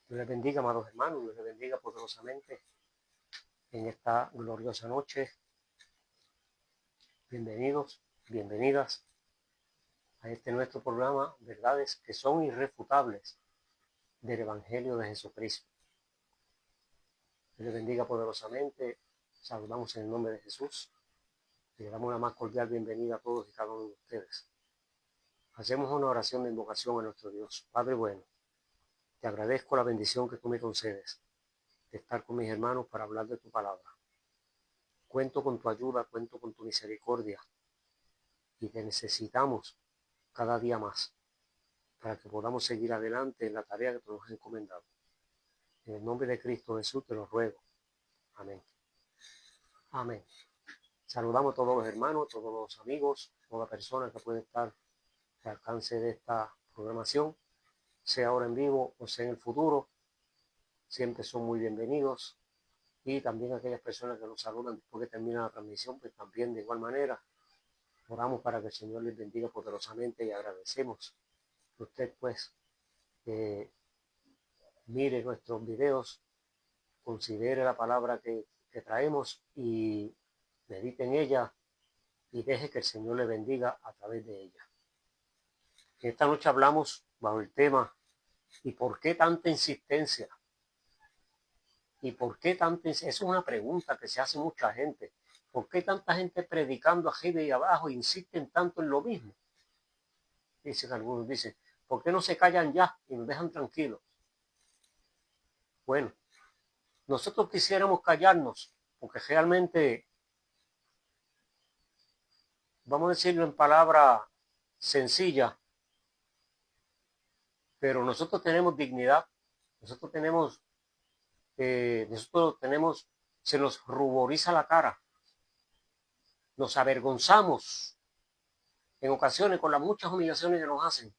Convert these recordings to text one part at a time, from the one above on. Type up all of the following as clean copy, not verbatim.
Dios les bendiga, amados hermanos, Dios les bendiga poderosamente en esta gloriosa noche. Bienvenidos, bienvenidas a este nuestro programa, verdades que son irrefutables del Evangelio de Jesucristo. Dios les bendiga poderosamente. Saludamos en el nombre de Jesús y le damos una más cordial bienvenida a todos y cada uno de ustedes. Hacemos una oración de invocación a nuestro Dios. Padre bueno, te agradezco la bendición que tú me concedes de estar con mis hermanos para hablar de tu palabra. Cuento con tu ayuda, cuento con tu misericordia y te necesitamos cada día más para que podamos seguir adelante en la tarea que tú nos has encomendado. En el nombre de Cristo Jesús te lo ruego. Amén. Amén. Saludamos a todos los hermanos, todos los amigos, toda persona que puede estar al alcance de esta programación, sea ahora en vivo o sea en el futuro. Siempre son muy bienvenidos. Y también aquellas personas que nos saludan después que termina la transmisión, pues también de igual manera oramos para que el Señor les bendiga poderosamente y agradecemos que usted pues mire nuestros videos, considere la palabra que traemos y medite en ella y deje que el Señor le bendiga a través de ella. Esta noche hablamos bajo el tema ¿y por qué tanta insistencia? ¿Y por qué tanta insistencia? Esa es una pregunta que se hace mucha gente. ¿Por qué tanta gente predicando arriba y abajo insisten tanto en lo mismo? Dicen algunos, dicen, ¿por qué no se callan ya y nos dejan tranquilos? Bueno, nosotros quisiéramos callarnos, porque realmente, vamos a decirlo en palabras sencillas, pero nosotros tenemos dignidad, nosotros tenemos, se nos ruboriza la cara, nos avergonzamos en ocasiones con las muchas humillaciones que nos hacen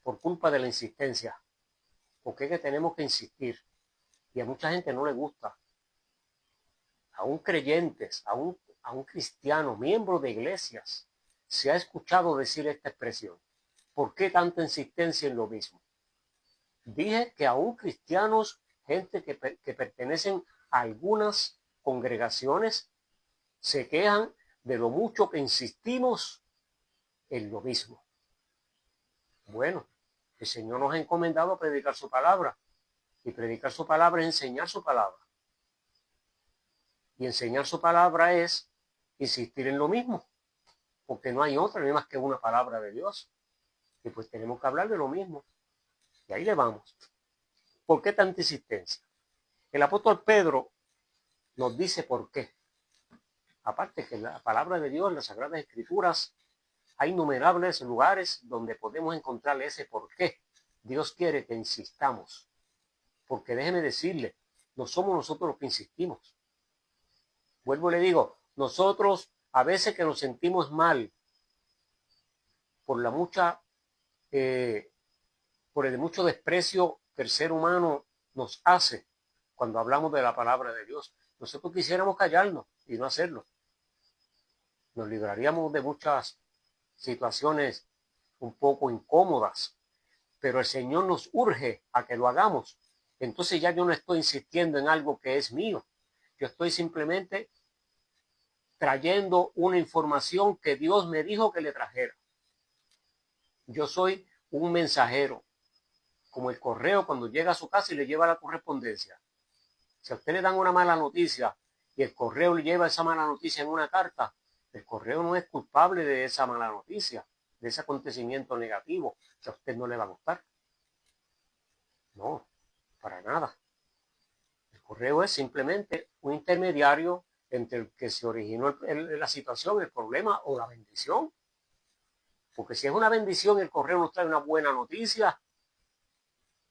por culpa de la insistencia, porque es que tenemos que insistir y a mucha gente no le gusta, aún creyentes, aún cristianos, miembros de iglesias, se ha escuchado decir esta expresión. ¿Por qué tanta insistencia en lo mismo? Dije que aún cristianos, gente que pertenecen a algunas congregaciones, se quejan de lo mucho que insistimos en lo mismo. Bueno, el Señor nos ha encomendado a predicar su palabra, y predicar su palabra es enseñar su palabra. Y enseñar su palabra es insistir en lo mismo, porque no hay otra, no hay más que una palabra de Dios. Y pues tenemos que hablar de lo mismo. Y ahí le vamos. ¿Por qué tanta insistencia? El apóstol Pedro nos dice por qué. Aparte que en la palabra de Dios, en las Sagradas Escrituras, hay innumerables lugares donde podemos encontrar ese por qué. Dios quiere que insistamos. Porque déjeme decirle, no somos nosotros los que insistimos. Vuelvo y le digo, nosotros a veces que nos sentimos mal por la mucha, por el mucho desprecio que el ser humano nos hace cuando hablamos de la palabra de Dios. Nosotros quisiéramos callarnos y no hacerlo. Nos libraríamos de muchas situaciones un poco incómodas, pero el Señor nos urge a que lo hagamos. Entonces ya yo no estoy insistiendo en algo que es mío. Yo estoy simplemente trayendo una información que Dios me dijo que le trajera. Yo soy un mensajero, como el correo cuando llega a su casa y le lleva la correspondencia. Si a usted le dan una mala noticia y el correo le lleva esa mala noticia en una carta, el correo no es culpable de esa mala noticia, de ese acontecimiento negativo que a usted no le va a gustar. No, para nada. El correo es simplemente un intermediario entre el que se originó la situación, el problema o la bendición. Porque si es una bendición, el correo nos trae una buena noticia.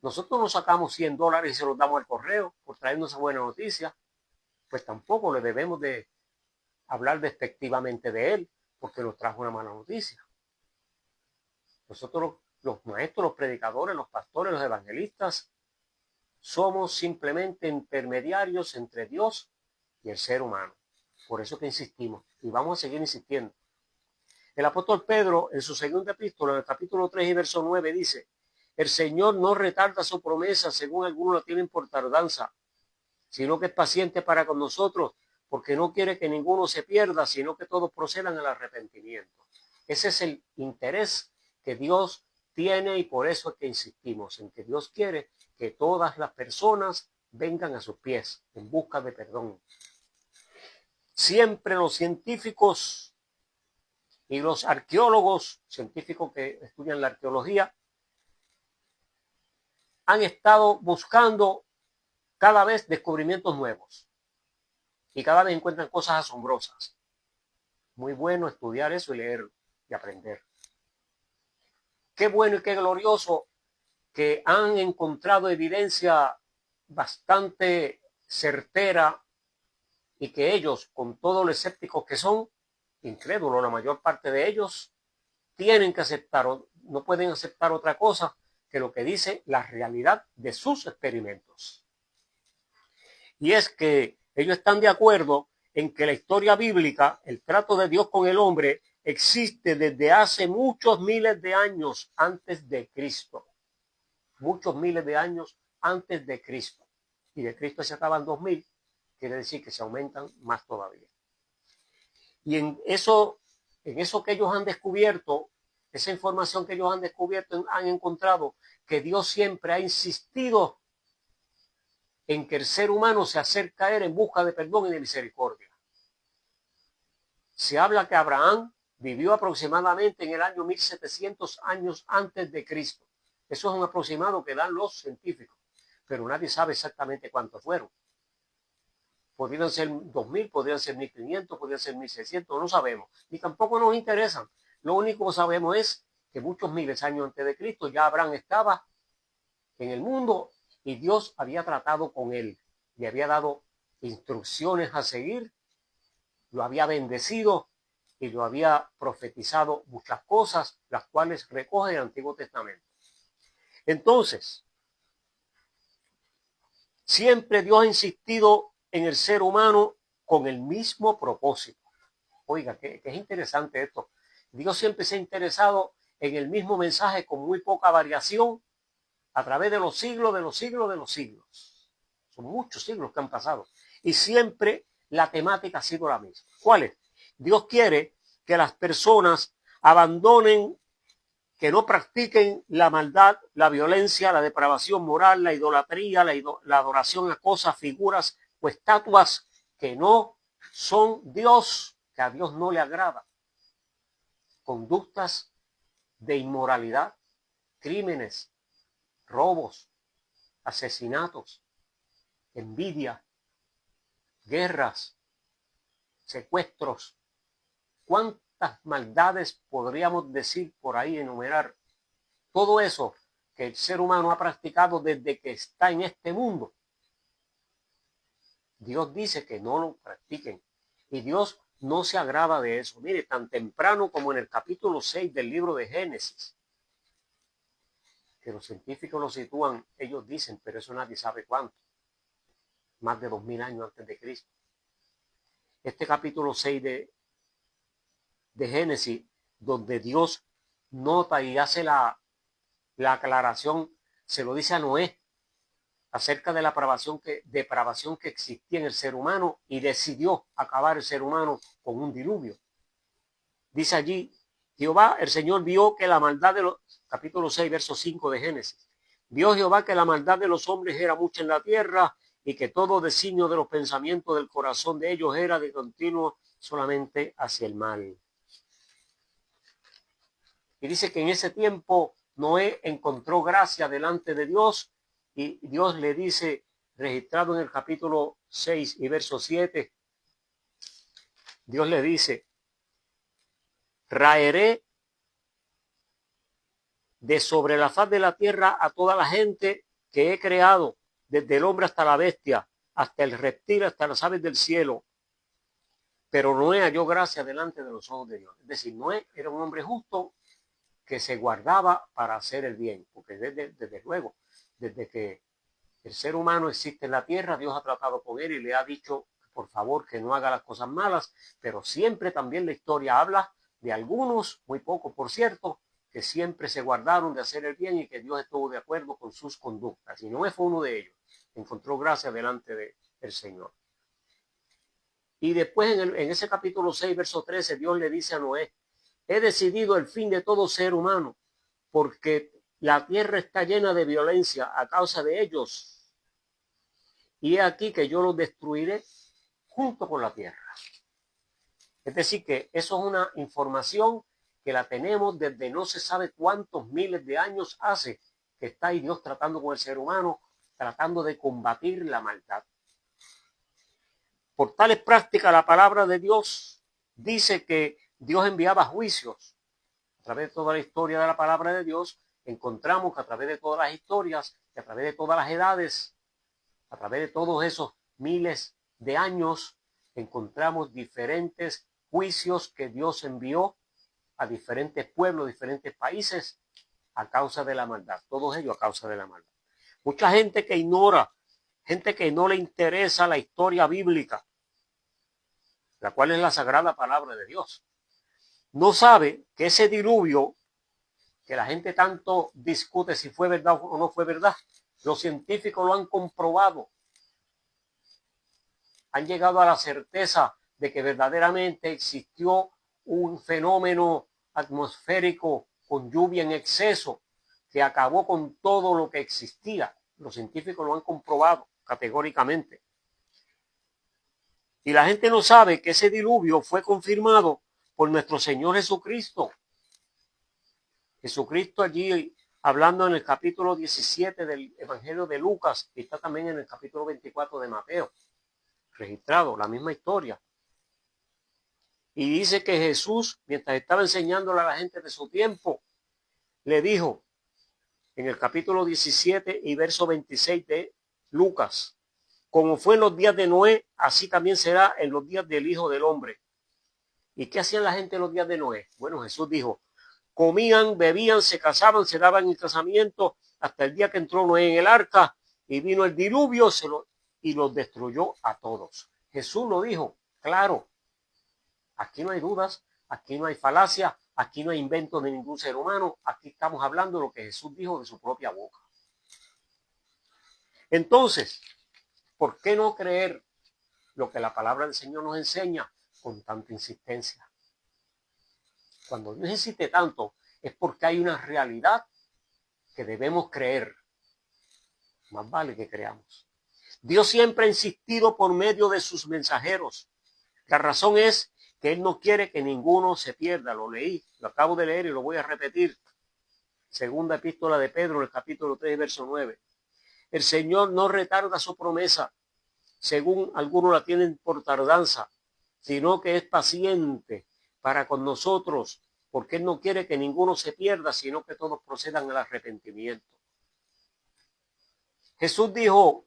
Nosotros nos sacamos $100 y se los damos al correo por traernos esa buena noticia. Pues tampoco le debemos de hablar despectivamente de él porque nos trajo una mala noticia. Nosotros, los maestros, los predicadores, los pastores, los evangelistas, somos simplemente intermediarios entre Dios y el ser humano. Por eso que insistimos y vamos a seguir insistiendo. El apóstol Pedro, en su segunda epístola, en el capítulo 3 y verso 9, dice: el Señor no retarda su promesa, según algunos la tienen por tardanza, sino que es paciente para con nosotros, porque no quiere que ninguno se pierda, sino que todos procedan al arrepentimiento. Ese es el interés que Dios tiene, y por eso es que insistimos en que Dios quiere que todas las personas vengan a sus pies en busca de perdón. Siempre los científicos y los arqueólogos, científicos que estudian la arqueología, han estado buscando cada vez descubrimientos nuevos y cada vez encuentran cosas asombrosas. Muy bueno estudiar eso y leer y aprender. Qué bueno y qué glorioso que han encontrado evidencia bastante certera, y que ellos, con todos los escépticos que son, incrédulos, la mayor parte de ellos, tienen que aceptar, no pueden aceptar otra cosa que lo que dice la realidad de sus experimentos. Y es que ellos están de acuerdo en que la historia bíblica, el trato de Dios con el hombre, existe desde hace muchos miles de años antes de Cristo. Muchos miles de años antes de Cristo. Y de Cristo se acaban 2000, quiere decir que se aumentan más todavía. Y en eso que ellos han descubierto, esa información que ellos han descubierto, han encontrado que Dios siempre ha insistido en que el ser humano se acerca a él en busca de perdón y de misericordia. Se habla que Abraham vivió aproximadamente en el año 1700 años antes de Cristo. Eso es un aproximado que dan los científicos, pero nadie sabe exactamente cuántos fueron. Podrían ser 2000, podrían ser 1500, podrían ser 1600, no sabemos, ni tampoco nos interesan. Lo único que sabemos es que muchos miles de años antes de Cristo ya Abraham estaba en el mundo y Dios había tratado con él, le había dado instrucciones a seguir, lo había bendecido y lo había profetizado muchas cosas, las cuales recoge el Antiguo Testamento. Entonces, siempre Dios ha insistido en el ser humano con el mismo propósito. Oiga, que es interesante esto. Dios siempre se ha interesado en el mismo mensaje con muy poca variación a través de los siglos, de los siglos, de los siglos. Son muchos siglos que han pasado. Y siempre la temática ha sido la misma. ¿Cuál es? Dios quiere que las personas abandonen, que no practiquen la maldad, la violencia, la depravación moral, la idolatría, la adoración a cosas, figuras o estatuas que no son Dios, que a Dios no le agrada. Conductas de inmoralidad, crímenes, robos, asesinatos, envidia, guerras, secuestros. ¿Cuántas maldades podríamos decir por ahí, enumerar? Todo eso que el ser humano ha practicado desde que está en este mundo. Dios dice que no lo practiquen. Y Dios no se agrada de eso. Mire, tan temprano como en el capítulo 6 del libro de Génesis, que los científicos lo sitúan, ellos dicen, pero eso nadie sabe cuánto. Más de 2000 años antes de Cristo. Este capítulo 6 de Génesis, donde Dios nota y hace la aclaración, se lo dice a Noé, acerca de la depravación que existía en el ser humano, y decidió acabar el ser humano con un diluvio. Dice allí, Jehová, el Señor, vio que la maldad de los, capítulo 6, verso 5 de Génesis, vio Jehová que la maldad de los hombres era mucha en la tierra, y que todo designio de los pensamientos del corazón de ellos era de continuo solamente hacia el mal. Y dice que en ese tiempo Noé encontró gracia delante de Dios, y Dios le dice, registrado en el capítulo 6 y verso 7, Dios le dice, raeré de sobre la faz de la tierra a toda la gente que he creado, desde el hombre hasta la bestia, hasta el reptil, hasta las aves del cielo. Pero Noé halló gracia delante de los ojos de Dios. Es decir, Noé era un hombre justo que se guardaba para hacer el bien, porque desde luego, desde que el ser humano existe en la tierra, Dios ha tratado con él y le ha dicho, por favor, que no haga las cosas malas, pero siempre también la historia habla de algunos, muy pocos por cierto, que siempre se guardaron de hacer el bien y que Dios estuvo de acuerdo con sus conductas. Y Noé fue uno de ellos. Encontró gracia delante del Señor. Y después en ese capítulo 6, verso 13, Dios le dice a Noé: he decidido el fin de todo ser humano, porque la tierra está llena de violencia a causa de ellos. Y he aquí que yo los destruiré junto con la tierra. Es decir, que eso es una información que la tenemos desde no se sabe cuántos miles de años hace que está ahí Dios tratando con el ser humano, tratando de combatir la maldad. Por tales prácticas, la palabra de Dios dice que Dios enviaba juicios. A través de toda la historia de la palabra de Dios, encontramos que a través de todas las historias, y a través de todas las edades, a través de todos esos miles de años, encontramos diferentes juicios que Dios envió a diferentes pueblos, diferentes países, a causa de la maldad. Todos ellos a causa de la maldad. Mucha gente que ignora, gente que no le interesa la historia bíblica, la cual es la sagrada palabra de Dios, no sabe que ese diluvio, que la gente tanto discute si fue verdad o no fue verdad, los científicos lo han comprobado. Han llegado a la certeza de que verdaderamente existió un fenómeno atmosférico con lluvia en exceso que acabó con todo lo que existía. Los científicos lo han comprobado categóricamente. Y la gente no sabe que ese diluvio fue confirmado por nuestro Señor Jesucristo. Jesucristo allí hablando en el capítulo 17 del Evangelio de Lucas, y está también en el capítulo 24 de Mateo, registrado, la misma historia. Y dice que Jesús, mientras estaba enseñándole a la gente de su tiempo, le dijo en el capítulo 17 y verso 26 de Lucas: como fue en los días de Noé, así también será en los días del Hijo del Hombre. ¿Y qué hacían la gente en los días de Noé? Bueno, Jesús dijo: comían, bebían, se casaban, se daban en casamiento, hasta el día que entró Noé en el arca y vino el diluvio y los destruyó a todos. Jesús lo dijo, claro. Aquí no hay dudas, aquí no hay falacia, aquí no hay inventos de ningún ser humano. Aquí estamos hablando de lo que Jesús dijo de su propia boca. Entonces, ¿por qué no creer lo que la palabra del Señor nos enseña con tanta insistencia? Cuando Dios insiste tanto, es porque hay una realidad que debemos creer. Más vale que creamos. Dios siempre ha insistido por medio de sus mensajeros. La razón es que Él no quiere que ninguno se pierda. Lo leí, lo acabo de leer y lo voy a repetir. Segunda epístola de Pedro, el capítulo 3, verso 9. El Señor no retarda su promesa, según algunos la tienen por tardanza, sino que es paciente para con nosotros, porque Él no quiere que ninguno se pierda, sino que todos procedan al arrepentimiento. Jesús dijo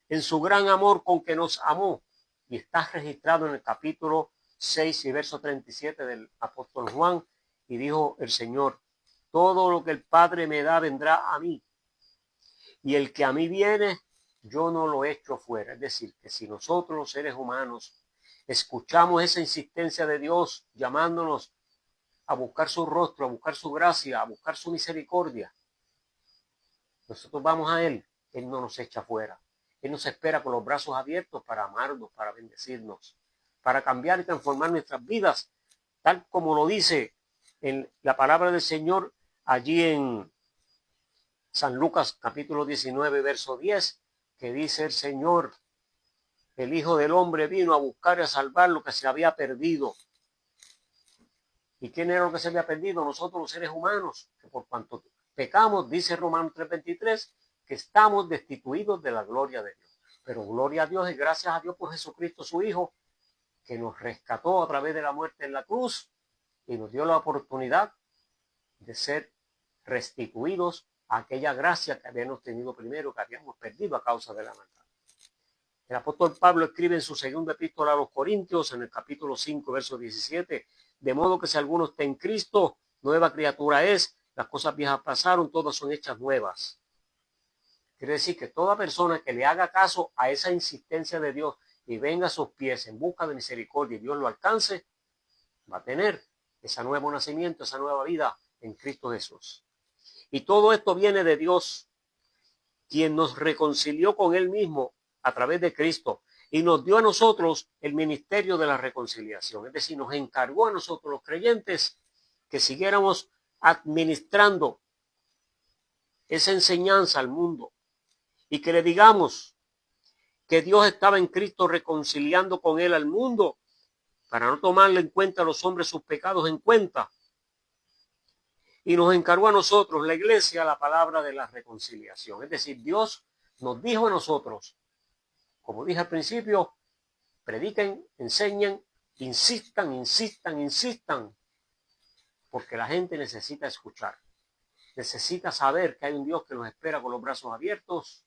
en su gran amor con que nos amó, y está registrado en el capítulo 6 y verso 37 del apóstol Juan, y dijo el Señor: todo lo que el Padre me da vendrá a mí, y el que a mí viene, yo no lo echo fuera. Es decir, que si nosotros los seres humanos escuchamos esa insistencia de Dios llamándonos a buscar su rostro, a buscar su gracia, a buscar su misericordia, nosotros vamos a Él, Él no nos echa fuera. Él nos espera con los brazos abiertos para amarnos, para bendecirnos, para cambiar y transformar nuestras vidas, tal como lo dice en la palabra del Señor allí en San Lucas capítulo 19, verso 10, que dice el Señor: el Hijo del Hombre vino a buscar y a salvar lo que se había perdido. ¿Y quién era lo que se había perdido? Nosotros los seres humanos, que por cuanto pecamos, dice Romanos 3:23, que estamos destituidos de la gloria de Dios. Pero gloria a Dios y gracias a Dios por Jesucristo su Hijo, que nos rescató a través de la muerte en la cruz y nos dio la oportunidad de ser restituidos a aquella gracia que habíamos tenido primero, que habíamos perdido a causa de la maldad. El apóstol Pablo escribe en su segunda epístola a los Corintios, en el capítulo 5, verso 17, de modo que si alguno está en Cristo, nueva criatura es, las cosas viejas pasaron, todas son hechas nuevas. Quiere decir que toda persona que le haga caso a esa insistencia de Dios y venga a sus pies en busca de misericordia y Dios lo alcance, va a tener ese nuevo nacimiento, esa nueva vida en Cristo Jesús. Y todo esto viene de Dios, quien nos reconcilió con Él mismo a través de Cristo y nos dio a nosotros el ministerio de la reconciliación. Es decir, nos encargó a nosotros los creyentes que siguiéramos administrando esa enseñanza al mundo y que le digamos que Dios estaba en Cristo reconciliando con Él al mundo para no tomarle en cuenta a los hombres sus pecados en cuenta. Y nos encargó a nosotros, la iglesia, la palabra de la reconciliación. Es decir, Dios nos dijo a nosotros, como dije al principio, prediquen, enseñen, insistan, porque la gente necesita escuchar. Necesita saber que hay un Dios que nos espera con los brazos abiertos.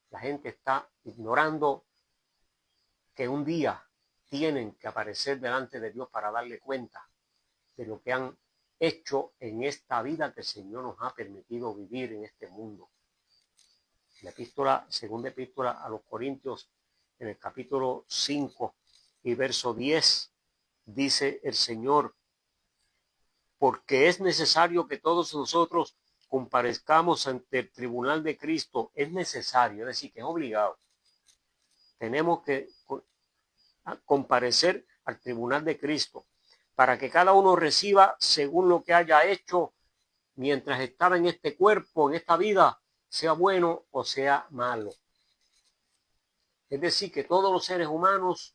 La gente está ignorando que un día tienen que aparecer delante de Dios para darle cuenta de lo que han hecho en esta vida que el Señor nos ha permitido vivir en este mundo. La segunda epístola a los Corintios, en el capítulo 5 y verso 10, dice el Señor, porque es necesario que todos nosotros comparezcamos ante el tribunal de Cristo. Es necesario, es decir, que es obligado. Tenemos que comparecer al tribunal de Cristo para que cada uno reciba según lo que haya hecho mientras estaba en este cuerpo, en esta vida, sea bueno o sea malo. Es decir, que todos los seres humanos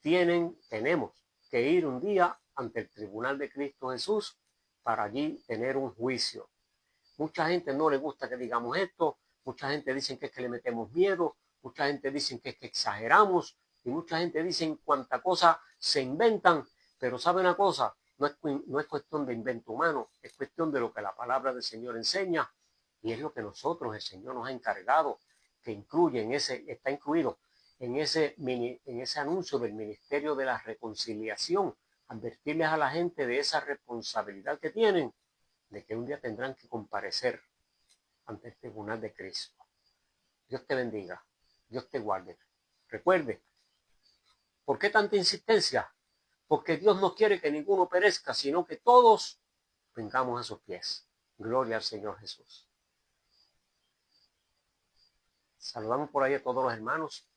tenemos que ir un día ante el tribunal de Cristo Jesús para allí tener un juicio. Mucha gente no le gusta que digamos esto, mucha gente dice que es que le metemos miedo, mucha gente dice que es que exageramos y mucha gente dice cuánta cosa se inventan, pero ¿sabe una cosa? No es cuestión de invento humano, es cuestión de lo que la palabra del Señor enseña y es lo que nosotros, el Señor nos ha encargado, que está incluido en ese anuncio del ministerio de la reconciliación, advertirles a la gente de esa responsabilidad que tienen, de que un día tendrán que comparecer ante el tribunal de Cristo. Dios te bendiga, Dios te guarde. Recuerde, ¿por qué tanta insistencia? Porque Dios no quiere que ninguno perezca, sino que todos vengamos a sus pies. Gloria al Señor Jesús. Saludamos por ahí a todos los hermanos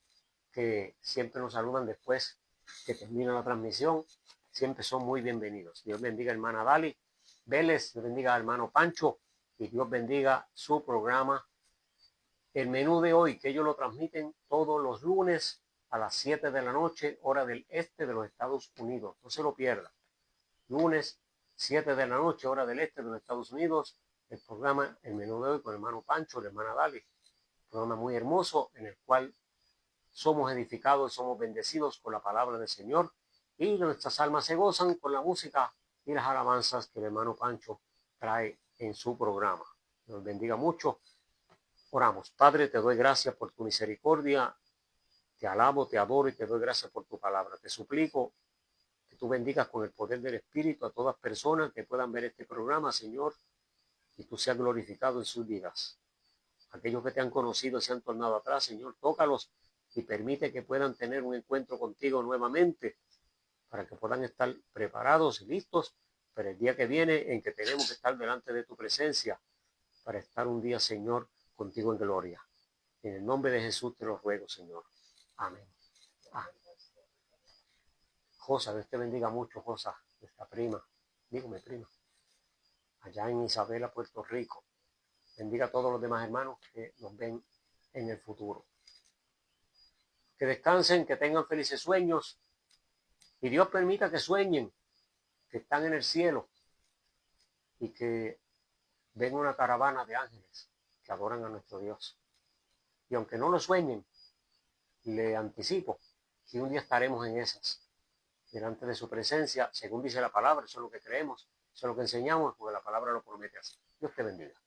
que siempre nos saludan después que termina la transmisión. Siempre son muy bienvenidos. Dios bendiga a hermana Dali Vélez, Dios bendiga a hermano Pancho y Dios bendiga su programa. El menú de hoy, que ellos lo transmiten todos los lunes a las 7 de la noche, hora del este de los Estados Unidos. No se lo pierda. Lunes, 7 de la noche, hora del este de los Estados Unidos, el programa El menú de hoy con el hermano Pancho, la hermana Dali. Un programa muy hermoso en el cual somos edificados y somos bendecidos con la palabra del Señor y nuestras almas se gozan con la música y las alabanzas que el hermano Pancho trae en su programa. Nos bendiga mucho. Oramos. Padre, te doy gracias por tu misericordia. Te alabo, te adoro y te doy gracias por tu palabra. Te suplico que tú bendigas con el poder del Espíritu a todas personas que puedan ver este programa, Señor, y tú seas glorificado en sus vidas. Aquellos que te han conocido y se han tornado atrás, Señor, tócalos y permite que puedan tener un encuentro contigo nuevamente para que puedan estar preparados y listos para el día que viene en que tenemos que estar delante de tu presencia para estar un día, Señor, contigo en gloria. En el nombre de Jesús te lo ruego, Señor. Amén. Josa, Dios te bendiga mucho, Josa, nuestra prima. Dígame, prima. Allá en Isabela, Puerto Rico. Bendiga a todos los demás hermanos que nos ven en el futuro. Que descansen, que tengan felices sueños y Dios permita que sueñen que están en el cielo y que ven una caravana de ángeles que adoran a nuestro Dios. Y aunque no lo sueñen, le anticipo que un día estaremos en esas, delante de su presencia, según dice la palabra. Eso es lo que creemos, eso es lo que enseñamos, porque la palabra lo promete así. Dios te bendiga.